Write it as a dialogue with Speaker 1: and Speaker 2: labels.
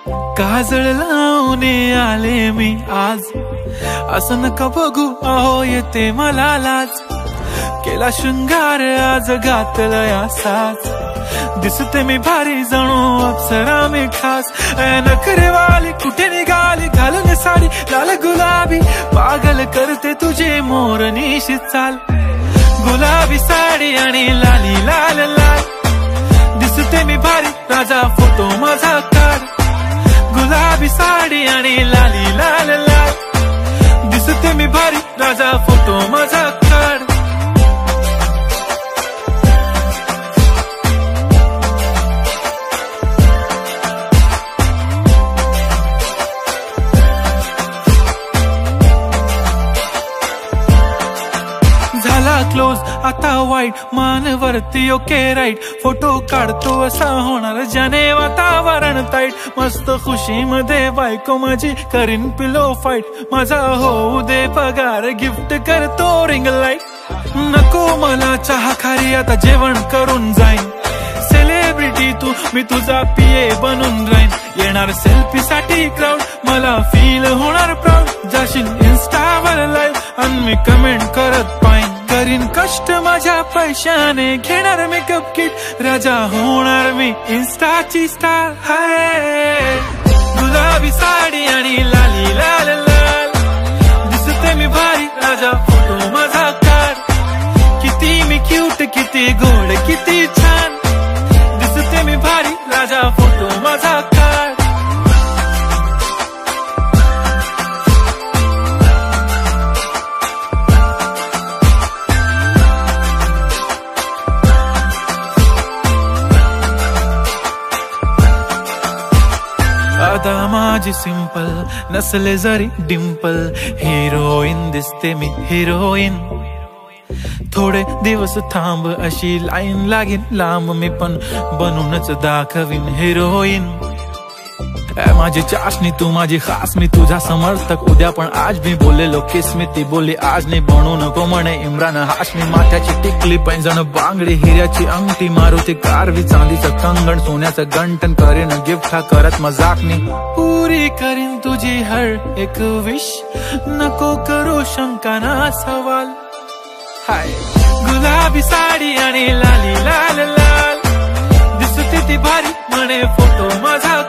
Speaker 1: काजळ लावून आले मी आज, असं नका बघू अहो येते मला लाज. केला शृंगार आज घातलं या साज, दिसते मी भारी जणू अप्सरा मी खास. नखरेवाली कुठे निघाली घालून साडी लाल गुलाबी, पागल करते तुझे मोरनीशी चाल. गुलाबी साडी आणि लाली लाल लाल, दिसते मी भारी राजा फोटो माझा काढ. गुलाबी साडी आणि लाली लाल लाल, दिसते मी भारी राजा फोटो माझा काढ. झाला क्लोज आता वाईट, मानवरती ओके राईट. फोटो काढतो असा होणार ज्याने वातावरण ताईट. मस्त खुशी मध्ये बायको माझी करीन पिलो फाईट. माझा होऊ दे पगार गिफ्ट करतो रिंग लाईट. नको मला चहा खारी आता जेवण करून जाईन. सेलिब्रिटी तू मी तुझा पिये बनून राहीन. येणार सेल्फी साठी क्राऊड मला फील होणार प्राऊड. जाशील इन्स्टावर लाईव्ह आणि मी कमेंट करत पाईन. करीन कष्ट माझ्या पैशाने घेणार मेकअप किट. राजा होणार मी इन्स्टाची स्टार. हाय गुलाबी साडी आणि लाली लाल लाल, दिसते मी भारी राजा फोटो माझा काढ. किती मी क्यूट किती गोड किती छान, दिसते मी भारी राजा फोटो माझा काढ. अदा माझी सिंपल नसले जरी डिंपल, हिरोईन दिसते मी हिरोईन. थोडे दिवस थांब अशी लाईन लागेल लांब, मी पण बनूनच दाखवीन हिरोईन. माझी चाशनी तू माझी खास, मी तुझा समर्थक उद्या पण आज मी बोलेलो किस मी. ती बोली आज नाही बनू नको म्हणे इम्रान हाशमी. माथ्याची टिकली पैंजण बांगडी हिऱ्याची अंगठी, मारुती कारवी चांदीचं कंगण सोन्याचं गंटन. करीन गिफ्ट हा करत मजाकनी, पुरी करीन तुझी हर एक विश. नको करू शंका ना सवाल. हाय गुलाबी साडी आणि लाली लाल लाल, दिसते ती भारी म्हणे फोटो माझा